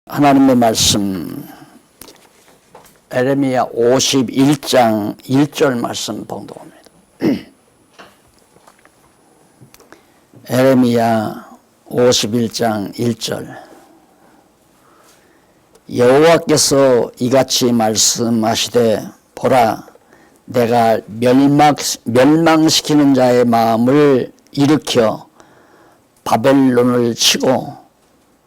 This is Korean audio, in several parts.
하나님의 말씀 에레미야 51장 1절 말씀 봉독합니다. 에레미야 51장 1절 여호와께서 이같이 말씀하시되 보라 내가 멸망시키는 자의 마음을 일으켜 바벨론을 치고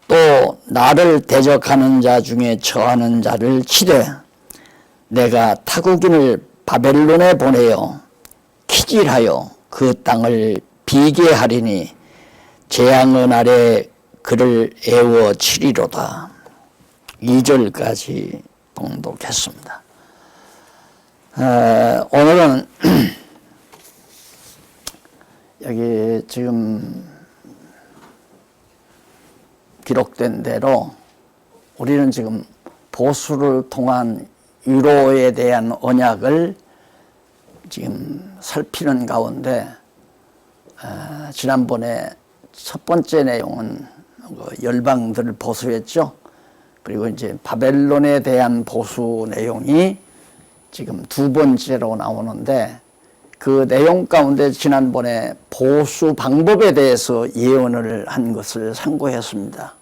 또 나를 대적하는 자 중에 처하는 자를 치되 내가 타국인을 바벨론에 보내어 키질하여 그 땅을 비게 하리니 재앙의 날에 그를 애워 치리로다. 2절까지 봉독했습니다. 오늘은 여기 지금 기록된 대로 우리는 지금 보수를 통한 위로에 대한 언약을 지금 살피는 가운데 지난번에 첫 번째 내용은 열방들을 보수했죠. 그리고 이제 바벨론에 대한 보수 내용이 지금 두 번째로 나오는데 그 내용 가운데 지난번에 보수 방법에 대해서 예언을 한 것을 상고했습니다.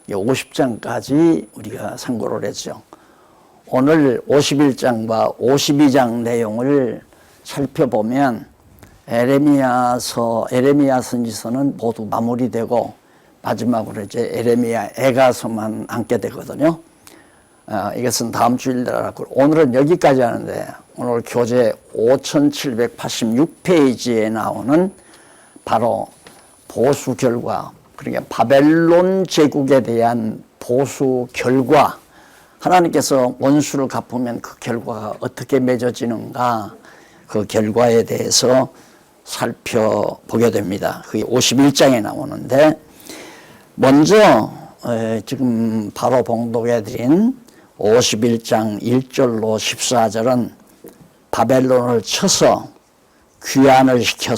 50장까지 우리가 상고를 했죠. 오늘 51장과 52장 내용을 살펴보면 에레미야 선지서는 모두 마무리되고 마지막으로 이제 에레미야 애가서만 앉게 되거든요. 이것은 다음 주일 날 하고 오늘은 여기까지 하는데 오늘 교재 5786페이지에 나오는 바로 보수 결과, 그러니까 바벨론 제국에 대한 보수 결과, 하나님께서 원수를 갚으면 그 결과가 어떻게 맺어지는가, 그 결과에 대해서 살펴보게 됩니다. 그게 51장에 나오는데 먼저 지금 바로 봉독해드린 51장 1절로 14절은 바벨론을 쳐서 귀환을 시켜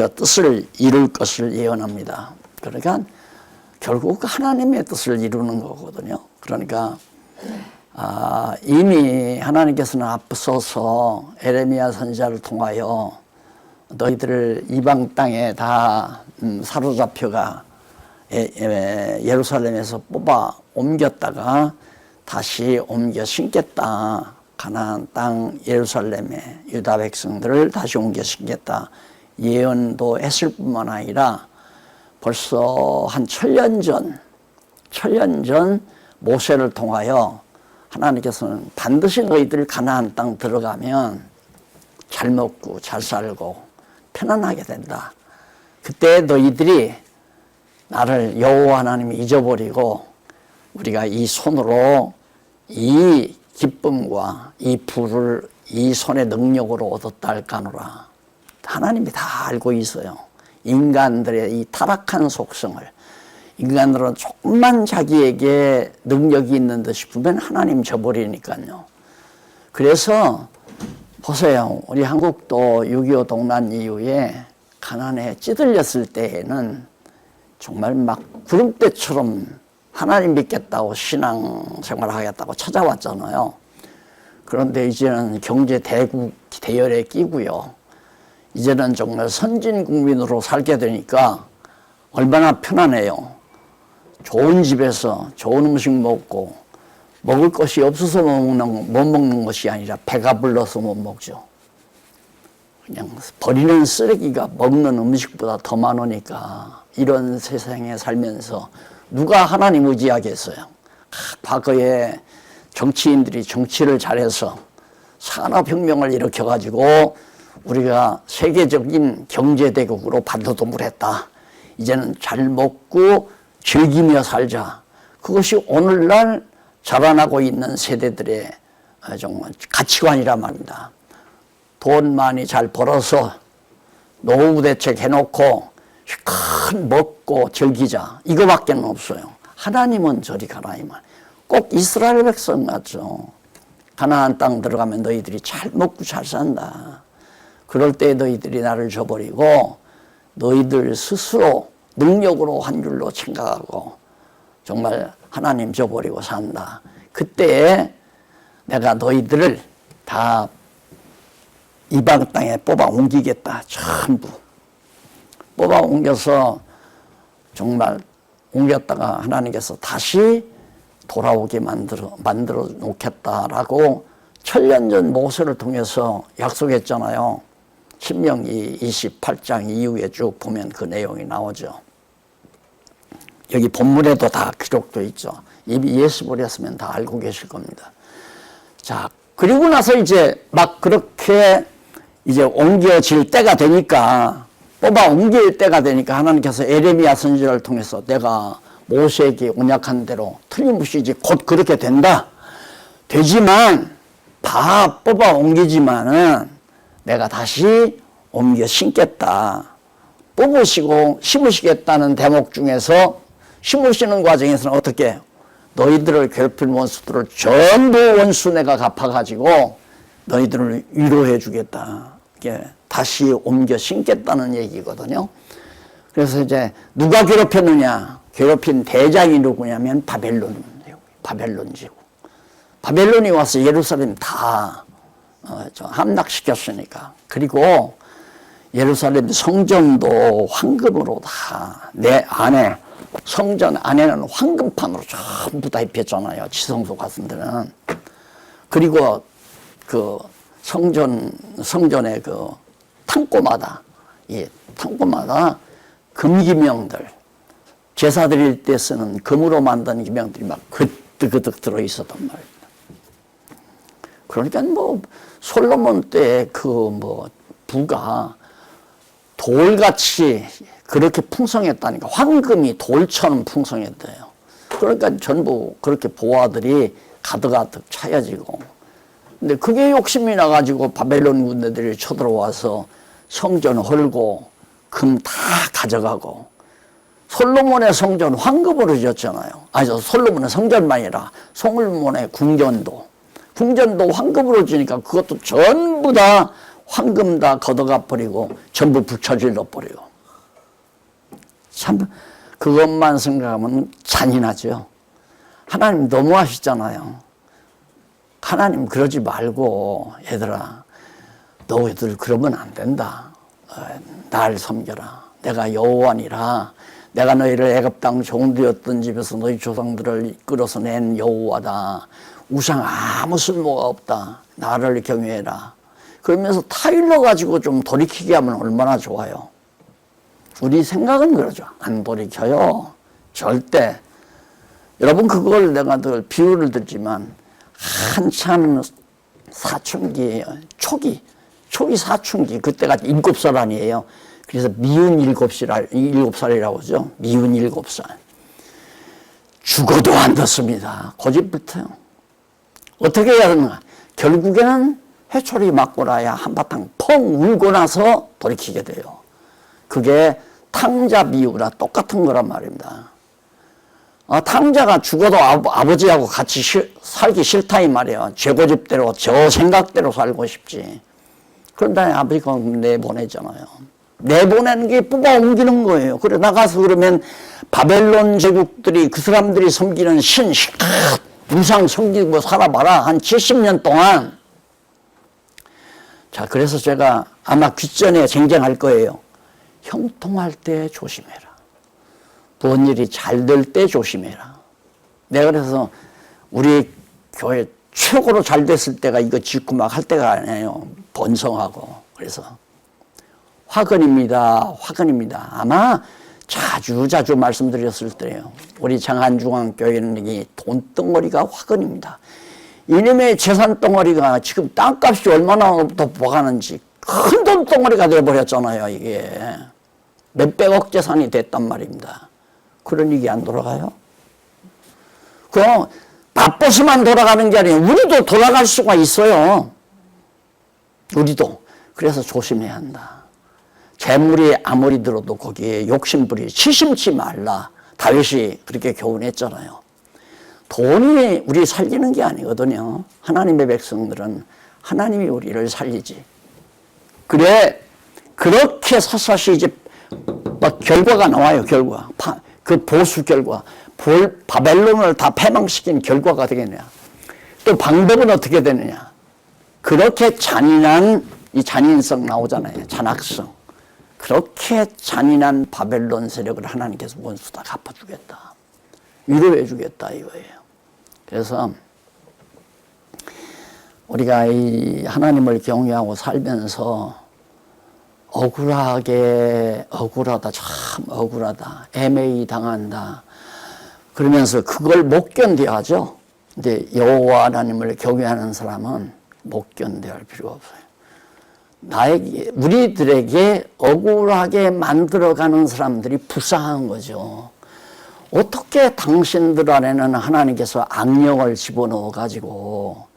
뜻을 이룰 것을 예언합니다. 그러니까 결국 하나님의 뜻을 이루는 거거든요. 그러니까 이미 하나님께서는 앞서서 에레미야 선지자를 통하여 너희들을 이방 땅에 다 사로잡혀가 예루살렘에서 뽑아 옮겼다가 다시 옮겨 심겠다. 가나안 땅 예루살렘에 유다 백성들을 다시 옮겨 심겠다. 예언도 했을 뿐만 아니라 벌써 한 1000년 전 모세를 통하여 하나님께서는 반드시 너희들 가나안 땅 들어가면 잘 먹고 잘 살고 편안하게 된다. 그때 너희들이 나를 여호와 하나님이 잊어버리고 우리가 이 손으로 이 기쁨과 이 부를 이 손의 능력으로 얻었다 할까노라. 하나님이 다 알고 있어요. 인간들의 이 타락한 속성을. 인간들은 조금만 자기에게 능력이 있는 듯 싶으면 하나님 저버리니까요. 그래서 보세요. 우리 한국도 6.25 동란 이후에 가난에 찌들렸을 때에는 정말 막 구름대처럼 하나님 믿겠다고 신앙생활 하겠다고 찾아왔잖아요. 그런데 이제는 경제 대열에 끼고요. 이제는 정말 선진국민으로 살게 되니까 얼마나 편안해요. 좋은 집에서 좋은 음식 먹고 먹을 것이 없어서 못 먹는 것이 아니라 배가 불러서 못 먹죠. 그냥 버리는 쓰레기가 먹는 음식보다 더 많으니까 이런 세상에 살면서 누가 하나님 의지하겠어요. 과거에 정치인들이 정치를 잘해서 산업혁명을 일으켜가지고 우리가 세계적인 경제대국으로 발돋움을 했다. 이제는 잘 먹고 즐기며 살자. 그것이 오늘날 자라나고 있는 세대들의 정말 가치관이란 말입니다. 돈 많이 잘 벌어서 노후 대책 해놓고 큰 먹고 즐기자. 이거밖에 없어요. 하나님은 저리 가라 이 말. 꼭 이스라엘 백성 같죠. 가나안 땅 들어가면 너희들이 잘 먹고 잘 산다. 그럴 때 너희들이 나를 저버리고 너희들 스스로 능력으로 한 줄로 생각하고 정말 하나님 저버리고 산다. 그때 내가 너희들을 다 이방 땅에 뽑아 옮기겠다. 전부 뽑아 옮겨서 정말 옮겼다가 하나님께서 다시 돌아오게 만들어 놓겠다라고 천년 모세를 통해서 약속했잖아요. 신명기 28장 이후에 쭉 보면 그 내용이 나오죠. 여기 본문에도 다 기록되어 있죠. 이미 예수 보냈으면 다 알고 계실 겁니다. 자, 그리고 나서 이제 막 그렇게 이제 옮겨질 때가 되니까, 뽑아 옮길 때가 되니까 하나님께서 에레미야 선지자를 통해서 내가 모세에게 언약한 대로 틀림없이 이제 곧 그렇게 된다. 되지만 다 뽑아 옮기지만은 내가 다시 옮겨 심겠다. 뽑으시고 심으시겠다는 대목 중에서 심으시는 과정에서는 어떻게 너희들을 괴롭힌 원수들을 전부 원수 내가 갚아가지고 너희들을 위로해 주겠다. 이게 다시 옮겨 심겠다는 얘기거든요. 그래서 이제 누가 괴롭혔느냐? 괴롭힌 대장이 누구냐면 바벨론이고. 바벨론이 와서 예루살렘 다 함락시켰으니까. 그리고 예루살렘 성전도 황금으로 다 내 안에 성전 안에는 황금판으로 전부 다 입혔잖아요. 지성소 같은 데는. 그리고 그 성전의 그 창고마다 금기명들, 제사 드릴 때 쓰는 금으로 만든 기명들이 막 그득그득 들어있었단 말입니다. 그러니까 뭐 솔로몬 때 그 부가 돌같이 그렇게 풍성했다니까. 황금이 돌처럼 풍성했대요. 그러니까 전부 그렇게 보화들이 가득가득 차여지고. 근데 그게 욕심이 나가지고 바벨론 군대들이 쳐들어와서 성전 헐고 금 다 가져가고. 솔로몬의 성전 황금으로 지었잖아요. 솔로몬의 성전만 아니라 솔로몬의 궁전도 황금으로 지니까 그것도 전부 다 황금 다 걷어가 버리고 전부 부처질러 버리고. 참 그것만 생각하면 잔인하죠. 하나님 너무하시잖아요. 하나님 그러지 말고 얘들아 너희들 그러면 안 된다. 날 섬겨라. 내가 여호와니라. 내가 너희를 애굽 땅 종되었던 집에서 너희 조상들을 이끌어서 낸 여호와다. 우상 아무 쓸모가 없다. 나를 경외해라. 그러면서 타일러 가지고 좀 돌이키게 하면 얼마나 좋아요. 우리 생각은 그러죠. 안 돌이켜요. 절대. 여러분 그걸 내가 늘 비유를 들지만 한참 사춘기 초기 사춘기 그때가 7살 아니에요. 그래서 미운 7살이라고 하죠. 미운 7살. 죽어도 안 듣습니다. 고집부터요. 어떻게 해야 되는가? 결국에는 회초리 맞고 나야 한바탕 펑 울고 나서 돌이키게 돼요. 그게 탕자 비유랑 똑같은 거란 말입니다. 탕자가 죽어도 아버지하고 같이 살기 싫다 이 말이에요. 제 고집대로 저 생각대로 살고 싶지. 그런데 아버지가 내보내잖아요. 내보내는 게 뽑아 옮기는 거예요. 그래 나가서 그러면 바벨론 제국들이 그 사람들이 섬기는 신 우상 섬기고 살아봐라. 한 70년 동안. 자, 그래서 제가 아마 귓전에 쟁쟁할 거예요. 형통할 때 조심해라. 무슨 일이 잘 될 때 조심해라. 내가 그래서 우리 교회 최고로 잘 됐을 때가 이거 짓고 막 할 때가 아니에요. 번성하고. 그래서 화근입니다. 아마 자주 말씀드렸을 때예요. 우리 장안중앙교회는 이 돈덩어리가 화근입니다. 이놈의 재산덩어리가 지금 땅값이 얼마나 더 부과하는지 큰 돈덩어리가 되어버렸잖아요. 이게 몇백억 재산이 됐단 말입니다. 그런 얘기 안 돌아가요? 그럼 바빠서만 돌아가는 게 아니에요. 우리도 돌아갈 수가 있어요. 우리도. 그래서 조심해야 한다. 재물이 아무리 들어도 거기에 욕심부리 치심치 말라. 다윗이 그렇게 교훈했잖아요. 돈이 우리 살리는 게 아니거든요. 하나님의 백성들은 하나님이 우리를 살리지. 그래 그렇게 샅샅이 이제 막 결과가 나와요. 결과. 그 보수 결과. 바벨론을 다 패망시킨 결과가 되겠냐. 또 방법은 어떻게 되느냐. 그렇게 잔인한, 이 잔인성 나오잖아요. 잔악성. 그렇게 잔인한 바벨론 세력을 하나님께서 원수 다 갚아주겠다. 위로해주겠다 이거예요. 그래서 우리가 이 하나님을 경외하고 살면서 억울하다, 참 억울하다, 애매히 당한다. 그러면서 그걸 못 견뎌하죠. 근데 여호와 하나님을 경외하는 사람은 못 견뎌할 필요가 없어요. 우리들에게 억울하게 만들어가는 사람들이 불쌍한 거죠. 어떻게 당신들 안에는 하나님께서 악령을 집어넣어 가지고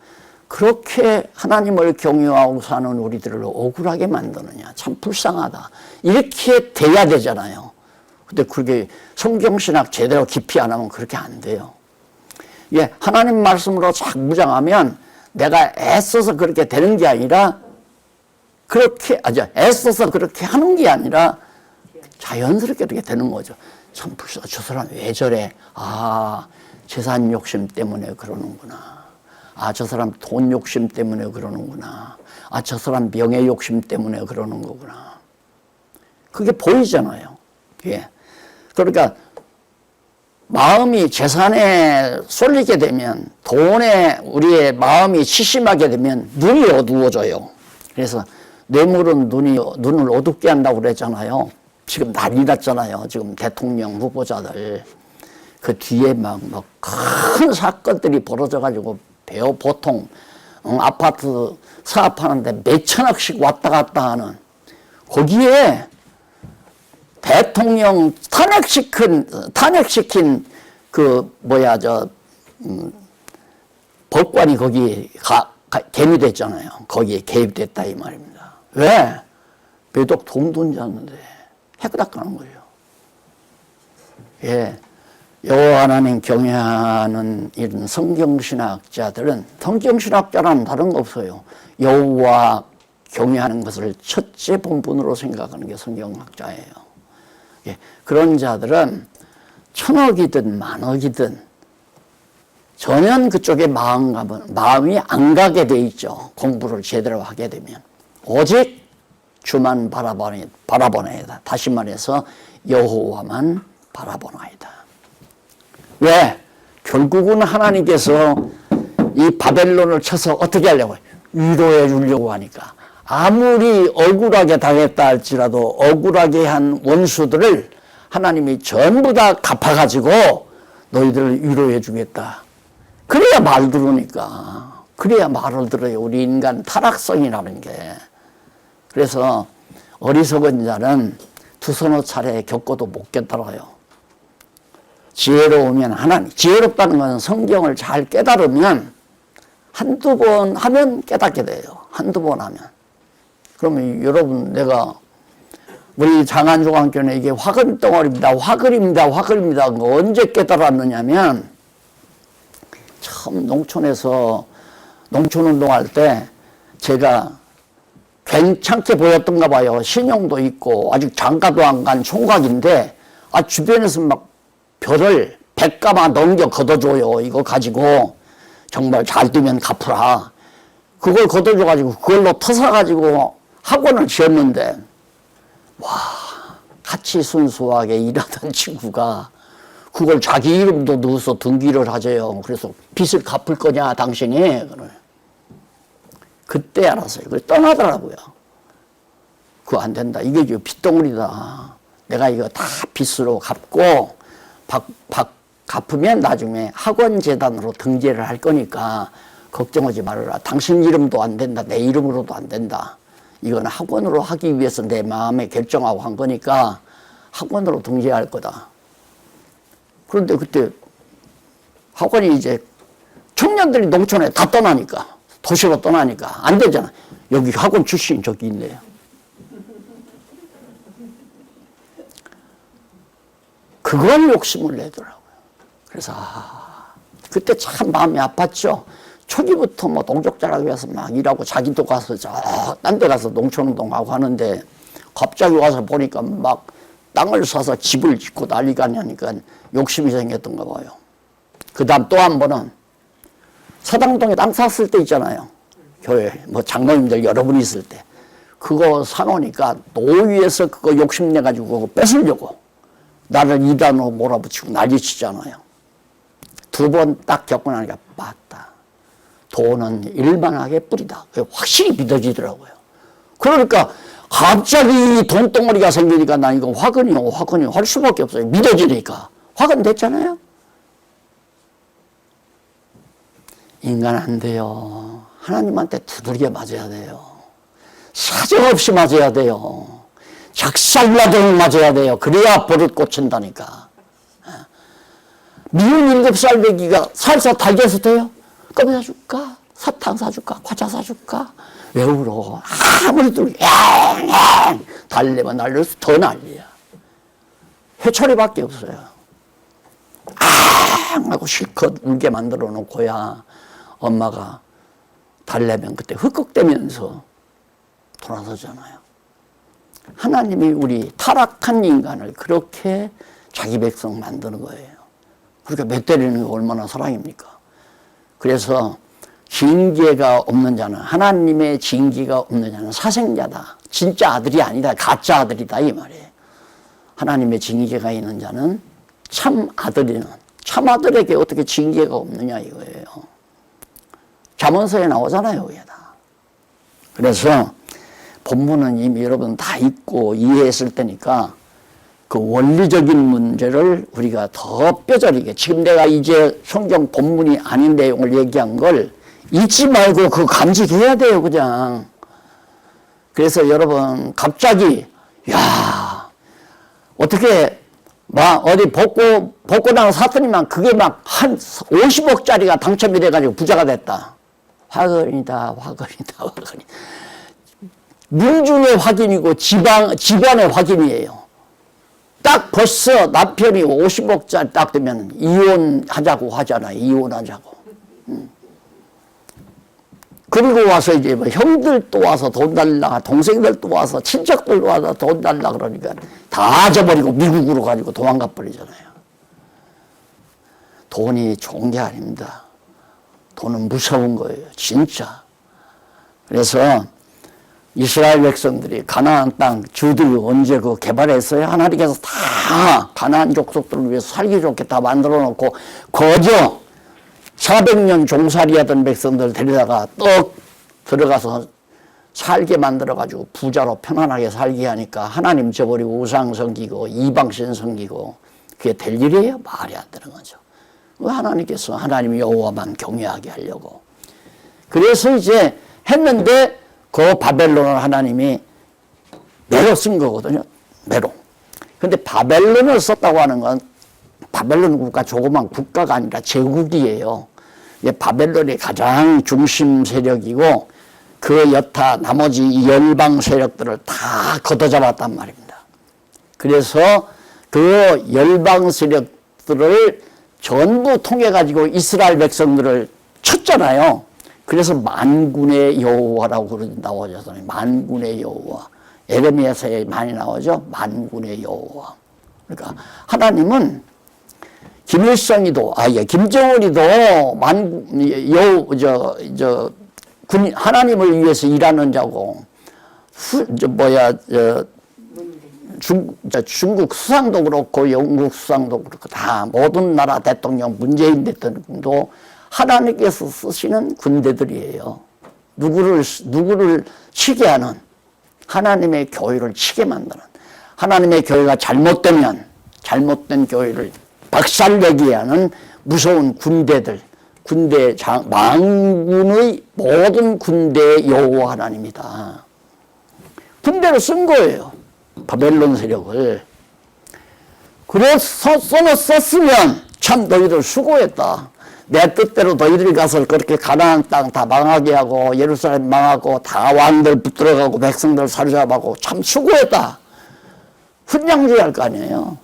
그렇게 하나님을 경외하고 사는 우리들을 억울하게 만드느냐. 참 불쌍하다. 이렇게 돼야 되잖아요. 근데 그게 성경신학 제대로 깊이 안 하면 그렇게 안 돼요. 예, 하나님 말씀으로 자꾸 무장하면 내가 애써서 그렇게 되는 게 아니라 애써서 그렇게 하는 게 아니라 자연스럽게 이렇게 되는 거죠. 참 불쌍하다. 저 사람 왜 저래? 아, 재산 욕심 때문에 그러는구나. 아, 저 사람 돈 욕심 때문에 그러는구나. 아, 저 사람 명예 욕심 때문에 그러는 거구나. 그게 보이잖아요. 예. 그러니까 마음이 재산에 쏠리게 되면, 돈에 우리의 마음이 치심하게 되면 눈이 어두워져요. 그래서 뇌물은 눈을 어둡게 한다고 그랬잖아요. 지금 난리 났잖아요. 지금 대통령 후보자들. 그 뒤에 막 큰 사건들이 벌어져가지고 보통 아파트 사업하는데 몇 천억씩 왔다 갔다 하는, 거기에 대통령 탄핵시킨 법관이 거기 개미됐잖아요. 거기에 개입됐다 이 말입니다. 왜? 매독 돈돈 잤는데 해그닥하는 거죠. 예. 여호와 하나님 경외하는 이런 성경신학자들은, 성경신학자라는 다른 거 없어요. 여호와 경외하는 것을 첫째 본분으로 생각하는 게 성경학자예요. 예, 그런 자들은 천억이든 만억이든 전혀 그쪽에 마음이 안 가게 돼 있죠. 공부를 제대로 하게 되면. 오직 주만 바라보나이다. 다시 말해서 여호와만 바라보나이다. 왜? 결국은 하나님께서 이 바벨론을 쳐서 어떻게 하려고 해요? 위로해 주려고 하니까. 아무리 억울하게 당했다 할지라도 억울하게 한 원수들을 하나님이 전부 다 갚아가지고 너희들을 위로해 주겠다. 그래야 말 들으니까. 그래야 말을 들어요. 우리 인간 타락성이라는 게. 그래서 어리석은 자는 두서너 차례 겪어도 못 깨달아요. 지혜로우면 지혜롭다는 것은 성경을 잘 깨달으면 한두 번 하면 깨닫게 돼요. 한두 번 하면. 그러면 여러분, 우리 장안중앙교는 이게 화근덩어리입니다. 화글입니다. 언제 깨달았느냐면, 처음 농촌운동할 때 제가 괜찮게 보였던가 봐요. 신용도 있고, 아직 장가도 안 간 총각인데, 주변에서 막 별을 100가마 넘겨 걷어줘요. 이거 가지고 정말 잘 되면 갚으라. 그걸 걷어줘가지고 그걸로 터사가지고 학원을 지었는데, 와, 같이 순수하게 일하던 친구가 그걸 자기 이름도 넣어서 등기를 하재요. 그래서 빚을 갚을 거냐 당신이? 그때 알았어요. 그래서 떠나더라고요. 그거 안 된다. 이게 빚덩어리다. 내가 이거 다 빚으로 갚고 갚으면 나중에 학원재단으로 등재를 할 거니까 걱정하지 말아라. 당신 이름도 안 된다. 내 이름으로도 안 된다. 이건 학원으로 하기 위해서 내 마음에 결정하고 한 거니까 학원으로 등재할 거다. 그런데 그때 학원이 이제 청년들이 농촌에 다 떠나니까, 도시로 떠나니까 안 되잖아. 여기 학원 출신 저기 있네요. 그걸 욕심을 내더라고요. 그래서 그때 참 마음이 아팠죠. 초기부터 농족자라고 해서 막 일하고 자기도 가서 딴 데 가서 농촌운동하고 하는데 갑자기 와서 보니까 막 땅을 사서 집을 짓고 난리가 나니까 욕심이 생겼던가 봐요. 그 다음 또 한 번은 서당동에 땅 샀을 때 있잖아요. 교회 뭐 장로님들 여러분 있을 때 그거 사놓으니까 노위에서 그거 욕심내가지고 그거 뺏으려고 나를 이단으로 몰아붙이고 난리치잖아요. 두 번 딱 겪고 나니까 맞다. 돈은 일만하게 뿌리다. 그게 확실히 믿어지더라고요. 그러니까 갑자기 돈덩어리가 생기니까 나 이거 화근이요 할 수밖에 없어요. 믿어지니까. 화근 됐잖아요. 인간 안 돼요. 하나님한테 두들겨 맞아야 돼요. 사정없이 맞아야 돼요. 작살나도록 맞아야 돼요. 그래야 버릇 고친다니까. 미운 7살 배기가 살사 달걀서 돼요? 껌 사줄까? 사탕 사줄까? 과자 사줄까? 왜 울어? 아무리 또 달래면 날려서 더 난리야. 해초리밖에 없어요. 하고 실컷 울게 만들어 놓고야 엄마가 달래면 그때 흑흑대면서 돌아서잖아요. 하나님이 우리 타락한 인간을 그렇게 자기 백성 만드는 거예요. 그러니까 몇 때리는 게 얼마나 사랑입니까? 그래서 징계가 없는 자는, 하나님의 징계가 없는 자는 사생자다. 진짜 아들이 아니다. 가짜 아들이다 이 말이에요. 하나님의 징계가 있는 자는 참 아들이는, 참 아들에게 어떻게 징계가 없느냐 이거예요. 잠언서에 나오잖아요. 그게 다. 그래서 본문은 이미 여러분 다 읽고 이해했을 테니까 그 원리적인 문제를 우리가 더 뼈저리게, 지금 내가 이제 성경 본문이 아닌 내용을 얘기한 걸 잊지 말고 그거 간직해야 돼요, 그냥. 그래서 여러분 갑자기 야 어떻게 막 어디 복고당 샀더니만 그게 막 한 50억짜리가 당첨이 돼가지고 부자가 됐다. 화근이다. 문중의 확인이고 집안의 확인이에요. 딱 벌써 남편이 50억짜리 딱 되면 이혼하자고 하잖아요. 이혼하자고. 그리고 와서 이제 뭐 형들 또 와서 돈 달라, 동생들 또 와서, 친척들 와서 돈 달라 그러니까 다 잊어버리고 미국으로 가지고 도망가 버리잖아요. 돈이 좋은 게 아닙니다. 돈은 무서운 거예요. 진짜. 그래서 이스라엘 백성들이 가나안 땅 주들이 언제 그 개발했어요? 하나님께서 다 가나안 족속들을 위해서 살기 좋게 다 만들어 놓고 거저 400년 종살이 하던 백성들 데려다가 떡 들어가서 살게 만들어 가지고 부자로 편안하게 살게 하니까 하나님 저버리고 우상 섬기고 이방신 섬기고 그게 될 일이에요? 말이 안 되는 거죠. 하나님께서 하나님 여호와만 경외하게 하려고. 그래서 이제 했는데 그 바벨론을 하나님이 매로 쓴 거거든요. 매로. 근데 바벨론을 썼다고 하는 건 바벨론 국가 조그만 국가가 아니라 제국이에요. 바벨론이 가장 중심 세력이고 그 여타 나머지 열방 세력들을 다 걷어잡았단 말입니다. 그래서 그 열방 세력들을 전부 통해 가지고 이스라엘 백성들을 쳤잖아요. 그래서 만군의 여호와라고 나오잖아요. 만군의 여호와. 에레미야서에 많이 나오죠. 만군의 여호와. 그러니까 하나님은 김일성이도, 김정은이도 하나님을 위해서 일하는 자고, 중국 수상도 그렇고, 영국 수상도 그렇고, 다 모든 나라 대통령, 문재인 대통령도 하나님께서 쓰시는 군대들이에요. 누구를 치게 하는, 하나님의 교회를 치게 만드는, 하나님의 교회가 잘못되면, 잘못된 교회를 박살내게 하는 무서운 군대들, 만군의 모든 군대의 여호와 하나님이다. 군대로 쓴 거예요. 바벨론 세력을. 그래서 썼으면 참 너희들 수고했다. 내 뜻대로 너희들이 가서 그렇게 가나안 땅 다 망하게 하고 예루살렘 망하고 다 왕들 붙들어가고 백성들 사로잡아고 참 수고했다. 훈장 줘야 할 거 아니에요.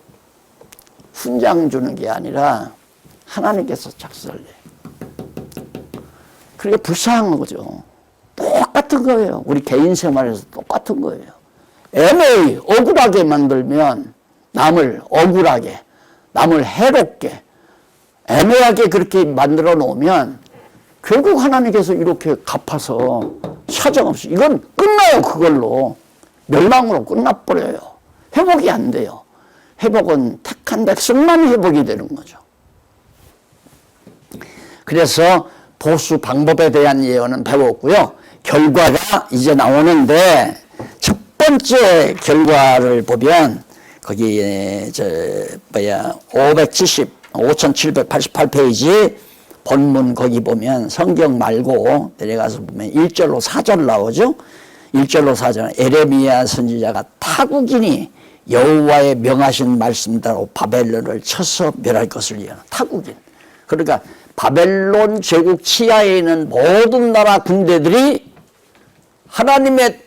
훈장 주는 게 아니라 하나님께서 작살내. 그게 불쌍한 거죠. 똑같은 거예요. 우리 개인 생활에서 똑같은 거예요. 애매히 억울하게 만들면 남을 억울하게, 남을 해롭게, 애매하게 그렇게 만들어 놓으면 결국 하나님께서 이렇게 갚아서 사정없이 이건 끝나요. 그걸로 멸망으로 끝나버려요. 회복이 안 돼요. 회복은 택한 백성만 회복이 되는 거죠. 그래서 보수 방법에 대한 예언은 배웠고요. 결과가 이제 나오는데 첫 번째 결과를 보면 거기 5788페이지 본문 거기 보면 성경 말고 내려가서 보면 1절로 4절 나오죠. 1절로 4절 에레미야 선지자가 타국인이 여호와의 명하신 말씀대로 바벨론을 쳐서 멸할 것을 예언한 타국인. 그러니까 바벨론 제국 치하에 있는 모든 나라 군대들이 하나님의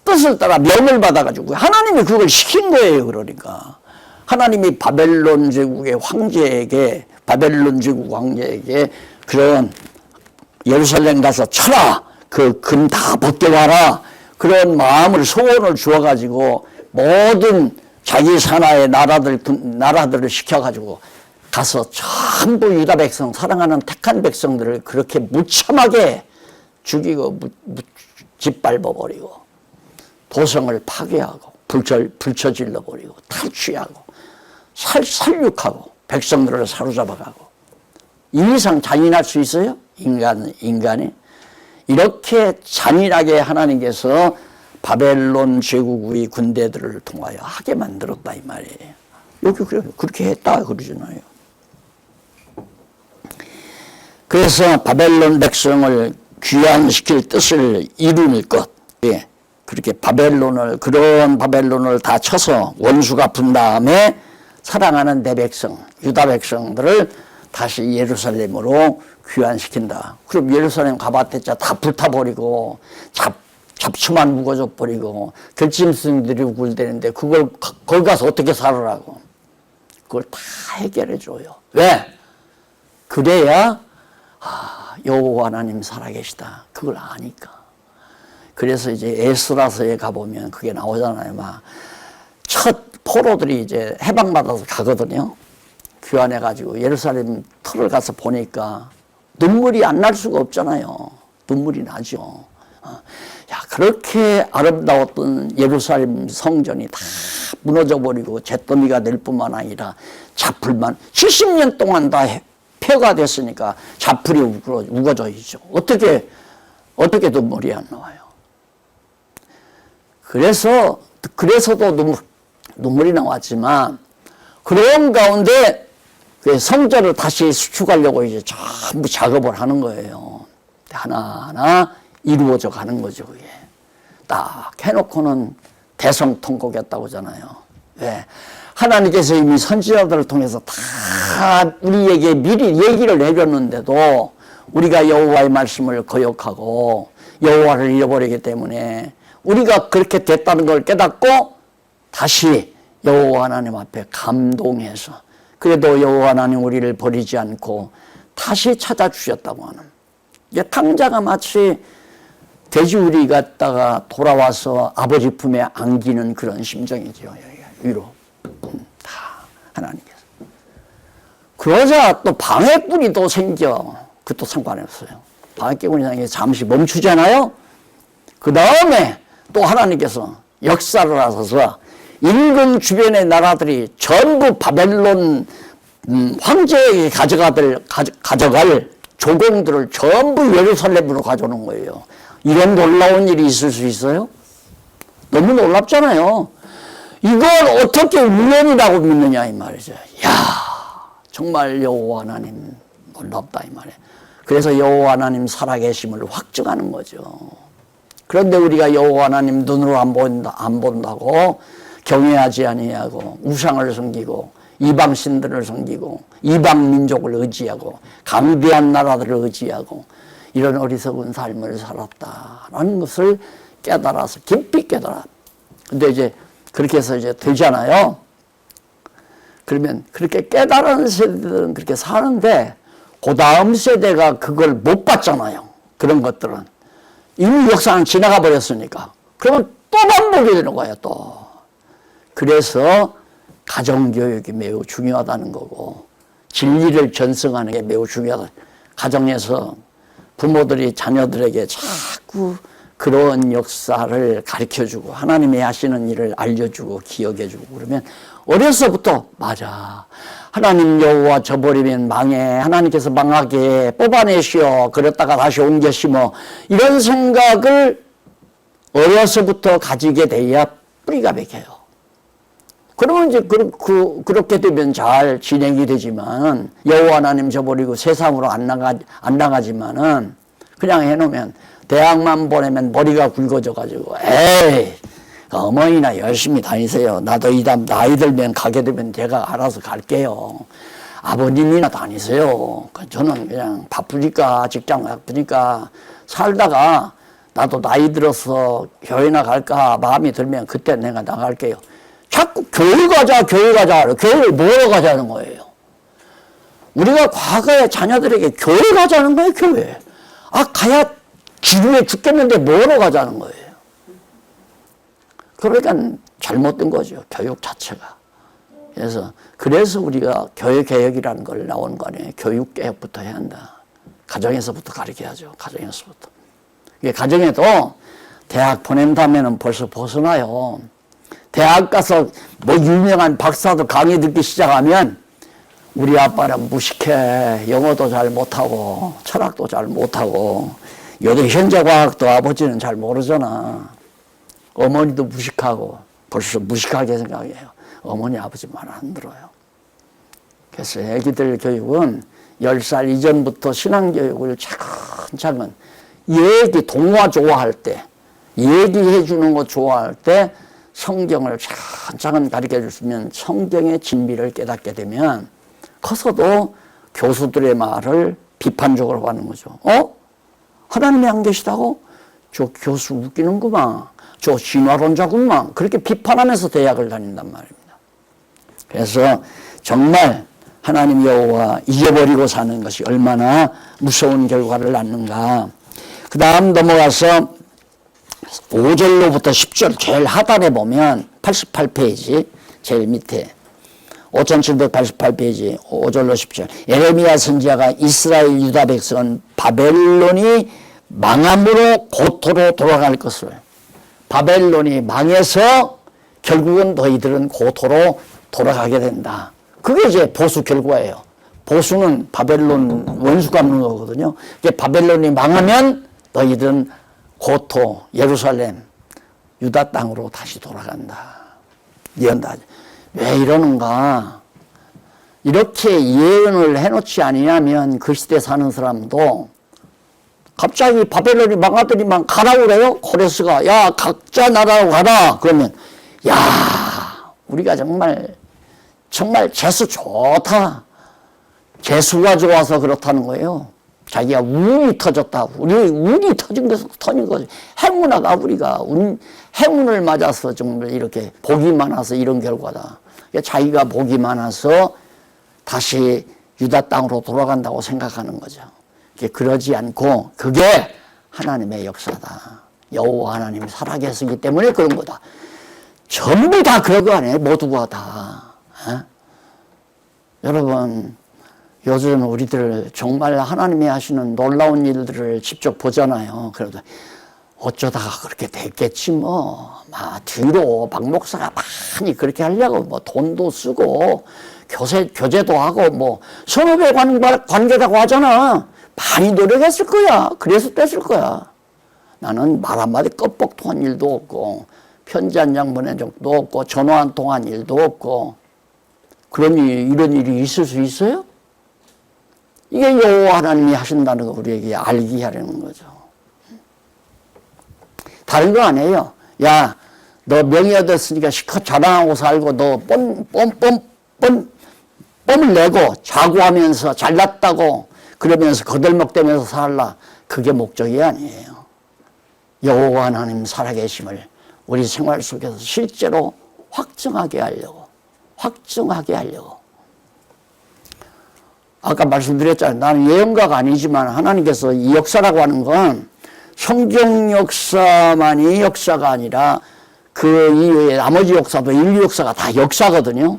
뜻을 따라 명을 받아가지고 하나님이 그걸 시킨 거예요. 그러니까 하나님이 바벨론 제국의 황제에게 바벨론 제국 황제에게 그런 예루살렘 가서 쳐라. 그 금 다 벗겨와라. 그런 마음을 소원을 주어가지고 모든 자기 산하의 나라들을 시켜가지고 가서 전부 유다 백성 사랑하는 택한 백성들을 그렇게 무참하게 죽이고 짓밟아버리고 도성을 파괴하고 불처질러 버리고 탈취하고 살육하고 백성들을 사로잡아가고 이 이상 잔인할 수 있어요? 인간이 이렇게 잔인하게 하나님께서 바벨론 제국의 군대들을 통하여 하게 만들었다 이 말이에요. 여기 그렇게 했다 그러잖아요. 그래서 바벨론 백성을 귀환시킬 뜻을 이루는 것, 예, 그렇게 그런 바벨론을 다 쳐서 원수 갚은 다음에 사랑하는 내 백성, 유다 백성들을 다시 예루살렘으로 귀환시킨다. 그럼 예루살렘 가봤댔자 다 불타버리고 잡초만 묵어져 버리고 결짐승들이 굴대는데 그걸 거기 가서 어떻게 살으라고. 그걸 다 해결해 줘요. 왜? 그래야 여호와 하나님 살아계시다. 그걸 아니까. 그래서 이제 에스라서에 가보면 그게 나오잖아요. 막 첫 포로들이 이제 해방받아서 가거든요. 귀환해가지고 예루살렘 터를 가서 보니까 눈물이 안 날 수가 없잖아요. 눈물이 나죠. 야, 그렇게 아름다웠던 예루살렘 성전이 다 무너져버리고 잿더미가 될 뿐만 아니라 자풀만 70년 동안 다 폐허가 됐으니까 자풀이 우거져 있죠. 어떻게 눈물이 안 나와요. 그래서도 눈물이 나왔지만 그런 가운데 그 성전을 다시 수축하려고 이제 전부 작업을 하는 거예요. 하나하나 이루어져 가는 거죠, 그게. 딱 해놓고는 대성통곡했다고 하잖아요. 왜? 하나님께서 이미 선지자들을 통해서 다 우리에게 미리 얘기를 해줬는데도 우리가 여호와의 말씀을 거역하고 여호와를 잃어버리기 때문에 우리가 그렇게 됐다는 걸 깨닫고 다시 여호와 하나님 앞에 감동해서 그래도 여호와 하나님 우리를 버리지 않고 다시 찾아주셨다고 하는 이제 탕자가 마치 돼지우리 갔다가 돌아와서 아버지 품에 안기는 그런 심정이죠. 위로 다 하나님께서. 그러자 또 방해꾼이 또 생겨. 그것도 상관없어요. 방해꾼이 잠시 멈추잖아요. 그 다음에 또 하나님께서 역사를 하셔서 인근 주변의 나라들이 전부 바벨론 황제에게 가져갈 조공들을 전부 예루살렘으로 가져오는 거예요. 이런 놀라운 일이 있을 수 있어요? 너무 놀랍잖아요. 이걸 어떻게 우연이라고 믿느냐 이 말이죠. 야, 정말 여호와 하나님 놀랍다 이 말이에요. 그래서 여호와 하나님 살아계심을 확증하는 거죠. 그런데 우리가 여호와 하나님 눈으로 안 본다고 경외하지 아니하고 우상을 섬기고 이방 신들을 섬기고 이방 민족을 의지하고 강대한 나라들을 의지하고 이런 어리석은 삶을 살았다라는 것을 깨달아서 깊이 깨달아. 근데 이제 그렇게 해서 이제 되잖아요. 그러면 그렇게 깨달은 세대들은 그렇게 사는데 그 다음 세대가 그걸 못 봤잖아요. 그런 것들은 이미 역사는 지나가 버렸으니까. 그러면 또 반복이 되는 거예요. 또. 그래서 가정교육이 매우 중요하다는 거고 진리를 전승하는 게 매우 중요하다. 가정에서 부모들이 자녀들에게 자꾸 그런 역사를 가르쳐주고 하나님이 하시는 일을 알려주고 기억해주고 그러면 어려서부터 맞아. 하나님 여호와 저버리면 망해. 하나님께서 망하게 뽑아내시오. 그랬다가 다시 옮겨 심어. 이런 생각을 어려서부터 가지게 돼야 뿌리가 bek혀요. 그러면 이제 그렇게 되면 잘 진행이 되지만 여호와 하나님 저버리고 세상으로 안 나가지만은 그냥 해놓으면 대학만 보내면 머리가 굵어져가지고 에이 어머니나 열심히 다니세요. 나도 나이 들면 가게 되면 제가 알아서 갈게요. 아버님이나 다니세요. 저는 그냥 바쁘니까 직장 바쁘니까 살다가 나도 나이 들어서 교회나 갈까 마음이 들면 그때 내가 나갈게요. 자꾸 교회 가자. 교회를 뭐로 가자는 거예요. 우리가 과거에 자녀들에게 교회 가자는 거예요. 교회. 가야 지루해 죽겠는데 뭐로 가자는 거예요. 그러니까 잘못된 거죠. 교육 자체가. 그래서 우리가 교육개혁이라는 걸 나오는 거 아니에요. 교육개혁부터 해야 한다. 가정에서부터 가르쳐야죠. 가정에서부터. 가정에도 대학 보낸다면 벌써 벗어나요. 대학 가서 뭐 유명한 박사도 강의 듣기 시작하면 우리 아빠는 무식해. 영어도 잘 못하고 철학도 잘 못하고 요즘 현대과학도 아버지는 잘 모르잖아. 어머니도 무식하고 벌써 무식하게 생각해요. 어머니 아버지 말 안 들어요. 그래서 애기들 교육은 10살 이전부터 신앙교육을 차근차근 동화 좋아할 때 얘기해 주는 거 좋아할 때 성경을 차근차근 가르쳐 줬으면 성경의 진리를 깨닫게 되면 커서도 교수들의 말을 비판적으로 하는 거죠. 하나님이 안 계시다고? 저 교수 웃기는구만. 저 진화론자구만. 그렇게 비판하면서 대학을 다닌단 말입니다. 그래서 정말 하나님 여호와 잊어버리고 사는 것이 얼마나 무서운 결과를 낳는가. 그 다음 넘어가서 5절로부터 10절 제일 하단에 보면 88페이지 제일 밑에 5788페이지 5절로 10절 예레미야 선지자가 이스라엘 유다 백성은 바벨론이 망함으로 고토로 돌아갈 것을 바벨론이 망해서 결국은 너희들은 고토로 돌아가게 된다. 그게 이제 보수 결과예요. 보수는 바벨론 원수 갚는 거거든요. 바벨론이 망하면 너희들은 고토 예루살렘 유다 땅으로 다시 돌아간다. 예언다. 왜 이러는가? 이렇게 예언을 해놓지 아니하면 그 시대 사는 사람도 갑자기 바벨론이 망하더니만 가라고 그래요. 코레스가 야 각자 나라로 가라. 그러면 야 우리가 정말 재수 좋다. 재수가 좋아서 그렇다는 거예요. 자기가 운이 터졌다. 우리 운이 터진 것은 터진 거지. 행운하다 우리가 행운을 맞아서 정말 이렇게 복이 많아서 이런 결과다. 자기가 복이 많아서 다시 유다 땅으로 돌아간다고 생각하는 거죠. 그러지 않고 그게 하나님의 역사다. 여호와 하나님이 살아계시기 때문에 그런 거다. 전부 다 그런 거 아니에요. 모두가 다. 여러분 요즘 우리들 정말 하나님이 하시는 놀라운 일들을 직접 보잖아요. 그래도 어쩌다가 그렇게 됐겠지 뭐. 뒤로 박 목사가 많이 그렇게 하려고 뭐 돈도 쓰고 교제도 하고 뭐 선후배 관계라고 하잖아. 많이 노력했을 거야. 그래서 뺐을 거야. 나는 말 한마디 껍벅 통한 일도 없고 편지 한 장 보낸 적도 없고 전화 한 통 한 일도 없고 이런 일이 있을 수 있어요? 이게 여호와 하나님이 하신다는 거 우리에게 알게 하려는 거죠. 다른 거 아니에요. 야, 너 명예 얻었으니까 실컷 자랑하고 살고 너 뽐을 내고 자고하면서 잘났다고 그러면서 거들먹대면서 살라. 그게 목적이 아니에요. 여호와 하나님 살아계심을 우리 생활 속에서 실제로 확증하게 하려고. 아까 말씀드렸잖아요. 나는 예언가가 아니지만 하나님께서 이 역사라고 하는 건 성경 역사만이 역사가 아니라 그 이외에 나머지 역사도 인류 역사가 다 역사거든요.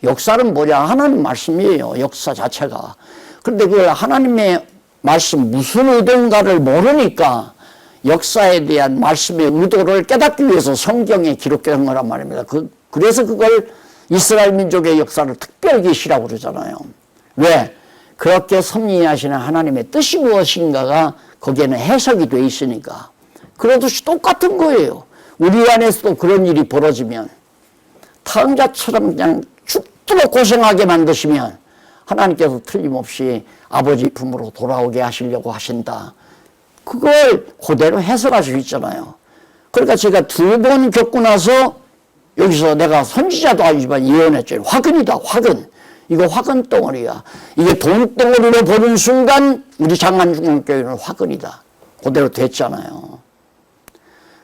역사는 뭐냐? 하나님 말씀이에요. 역사 자체가. 그런데 그 하나님의 말씀 무슨 의도인가를 모르니까 역사에 대한 말씀의 의도를 깨닫기 위해서 성경에 기록된 거란 말입니다. 그래서 그걸 이스라엘 민족의 역사를 특별계시라고 그러잖아요. 왜? 그렇게 섭리하시는 하나님의 뜻이 무엇인가가 거기에는 해석이 돼 있으니까. 그러듯이 똑같은 거예요. 우리 안에서도 그런 일이 벌어지면 탕자처럼 그냥 죽도록 고생하게 만드시면 하나님께서 틀림없이 아버지 품으로 돌아오게 하시려고 하신다. 그걸 그대로 해석할 수 있잖아요. 그러니까 제가 2번 겪고 나서 여기서 내가 선지자도 아니지만 예언했죠. 화근이다, 화근. 이거 화근 덩어리야. 이게 돈덩어리로 보는 순간 우리 장안중앙교회는 화근이다. 그대로 됐잖아요.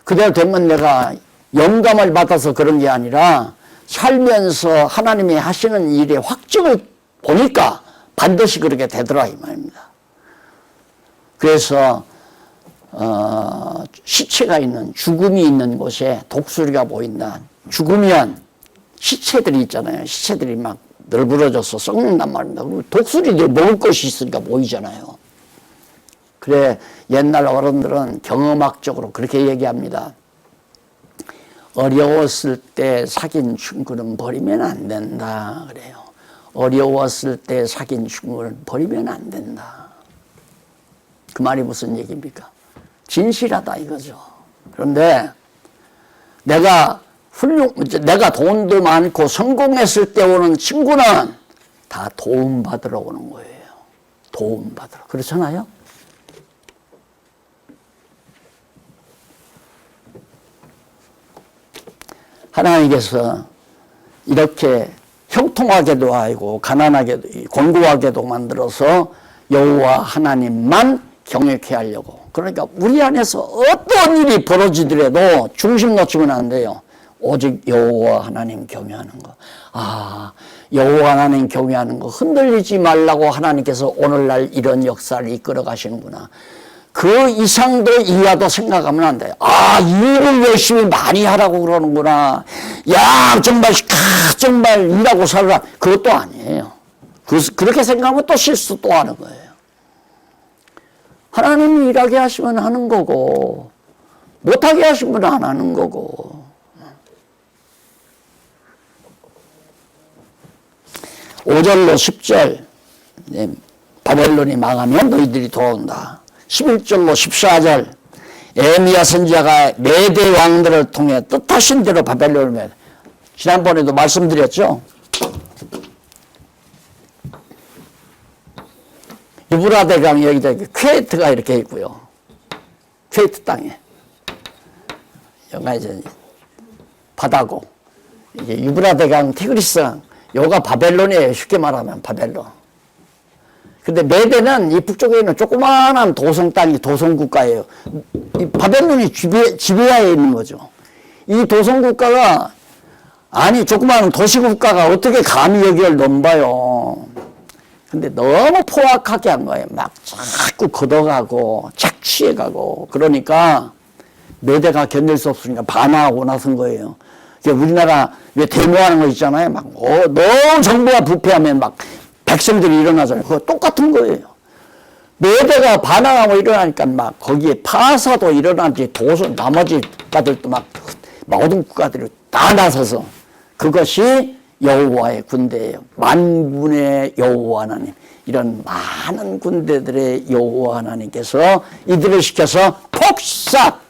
그대로 되면 내가 영감을 받아서 그런 게 아니라 살면서 하나님이 하시는 일의 확증을 보니까 반드시 그렇게 되더라 이 말입니다. 그래서 시체가 있는, 죽음이 있는 곳에 독수리가 보인다. 죽으면 시체들이 있잖아요. 시체들이 막 널브러져서 썩는단 말입니다. 그리고 독수리들이 먹을 것이 있으니까 보이잖아요. 그래, 옛날 어른들은 경험학적으로 그렇게 얘기합니다. 어려웠을 때 사귄 친구는 버리면 안 된다 그래요. 어려웠을 때 사귄 친구를 버리면 안 된다. 그 말이 무슨 얘기입니까? 진실하다 이거죠. 그런데 내가 돈도 많고 성공했을 때 오는 친구는 다 도움받으러 오는 거예요. 도움받으러. 그렇잖아요? 하나님께서 이렇게 형통하게도 하고 가난하게도 곤고하게도 만들어서 여호와 하나님만 경외케 하려고. 그러니까 우리 안에서 어떤 일이 벌어지더라도 중심 놓치면 안 돼요. 오직 여호와 하나님 경외하는 거. 여호와 하나님 경외하는 거 흔들리지 말라고 하나님께서 오늘날 이런 역사를 이끌어 가시는구나. 그 이상도 이하도 생각하면 안 돼요. 일을 열심히 많이 하라고 그러는구나. 야, 정말 일하고 살라. 그것도 아니에요. 그렇게 생각하면 또 실수 또 하는 거예요. 하나님이 일하게 하시면 하는 거고, 못하게 하시면 안 하는 거고. 5절로 10절, 바벨론이 망하면 너희들이 돌아온다. 11절로 14절, 에레미야 선지자가 메대 왕들을 통해 뜻하신 대로 바벨론을 매. 지난번에도 말씀드렸죠. 유브라데 강 여기다 퀘이트가 이렇게 있고요. 퀘이트 땅에 여기가 이제 바다고, 이게 유브라데 강 티그리스 강, 여기가 바벨론이에요. 쉽게 말하면 바벨론. 근데 메대는 이 북쪽에 있는 조그마한 도성 땅이 도성국가예요. 이 바벨론이 지배하에 있는 거죠. 이 도성국가가, 조그마한 도시국가가 어떻게 감히 여기를 넘봐요. 근데 너무 포악하게 한 거예요. 막 자꾸 걷어가고 착취해가고. 그러니까 메대가 견딜 수 없으니까 반항하고 나선 거예요. 우리나라 왜 데모하는 거 있잖아요. 막 너무 정부가 부패하면 막 백성들이 일어나잖아요. 그거 똑같은 거예요. 메대가 반항하고 일어나니까 막 거기에 파사도 일어나지, 나머지 국가들도 막 모든 국가들이 다 나서서, 그것이 여호와의 군대예요. 만군의 여호와 하나님. 이런 많은 군대들의 여호와 하나님께서 이들을 시켜서 폭삭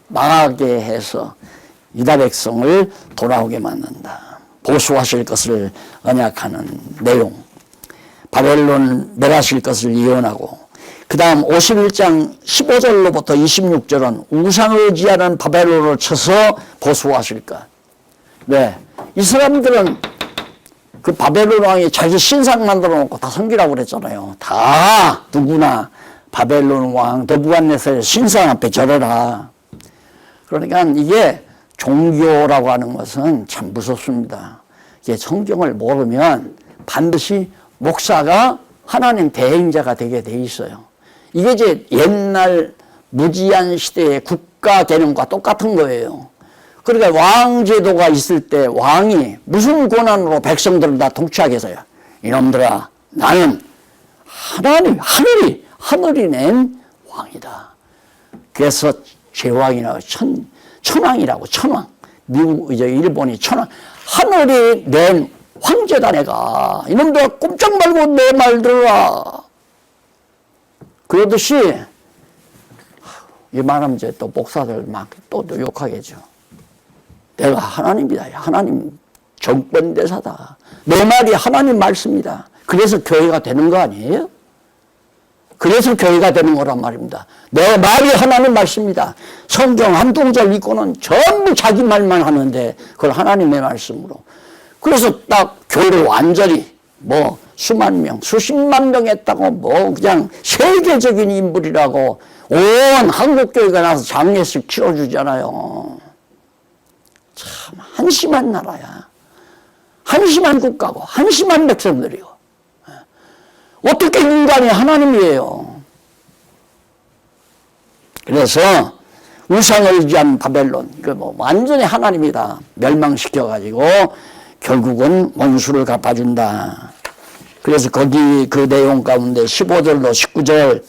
망하게 해서 유다 백성을 돌아오게 만든다. 보수하실 것을 언약하는 내용. 바벨론 멸하실 것을 예언하고, 그 다음 51장 15절로부터 26절은 우상을 의지하는 바벨론을 쳐서 보수하실 것. 왜? 이 사람들은 그 바벨론 왕이 자기 신상 만들어 놓고 다 섬기라고 그랬잖아요. 다 누구나 바벨론 왕 느부갓네살의 신상 앞에 절해라. 그러니까 이게 종교라고 하는 것은 참 무섭습니다. 이게 성경을 모르면 반드시 목사가 하나님 대행자가 되게 돼 있어요. 이게 이제 옛날 무지한 시대의 국가 개념과 똑같은 거예요. 그러니까 왕제도가 있을 때 왕이 무슨 권한으로 백성들을 다 통치하겠어요? 이놈들아, 나는 하늘이 낸 왕이다. 그래서 제왕이라고 천왕이라고, 천왕. 미국, 일본이 천왕. 하늘이 낸 황제다, 내가. 이놈들아, 꼼짝 말고 내 말 들어라. 그러듯이, 이 말하면 이제 또 목사들 막 또 욕하겠죠. 내가 하나님이다. 하나님 정권대사다. 내 말이 하나님 말씀이다. 그래서 교회가 되는 거 아니에요? 그래서 교회가 되는 거란 말입니다. 내 말이 하나님 말씀이다. 성경 한 동절 읽고는 전부 자기 말만 하는데 그걸 하나님의 말씀으로. 그래서 딱 교회를 완전히 수만 명, 수십만 명 했다고 그냥 세계적인 인물이라고 온 한국교회가 나서 장례식 치러주잖아요. 참 한심한 나라야. 한심한 국가고 한심한 백성들이고. 어떻게 인간이 하나님이에요? 그래서 우상을 의지한 바벨론, 완전히 하나님이다. 멸망시켜가지고 결국은 원수를 갚아준다. 그래서 거기 그 내용 가운데 15절로 19절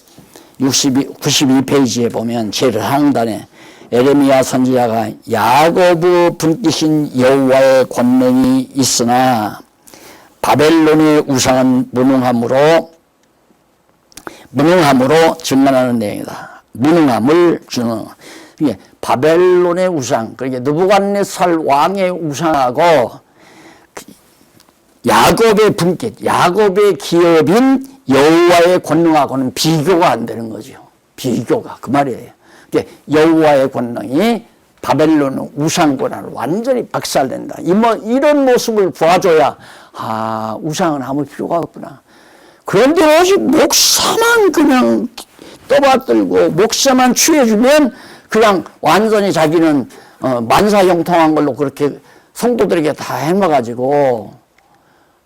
92페이지에 보면 제일 하단에 에레미야 선지자가 야고부 분기신 여호와의 권능이 있으나 바벨론의 우상은 무능함으로 증언하는 내용이다. 무능함을 주는. 이게 바벨론의 우상, 그러니까 느부갓네살 왕의 우상하고 야곱의 분깃, 야곱의 기업인 여호와의 권능하고는 비교가 안 되는 거죠. 비교가 그 말이에요. 여호와의 권능이 바벨론 우상 권한을 완전히 박살낸다. 이런 모습을 보아줘야 우상은 아무 필요가 없구나. 그런데 오직 목사만 그냥 떠받들고 목사만 취해주면 그냥 완전히 자기는 만사형통한 걸로 그렇게 성도들에게 다 해놔가지고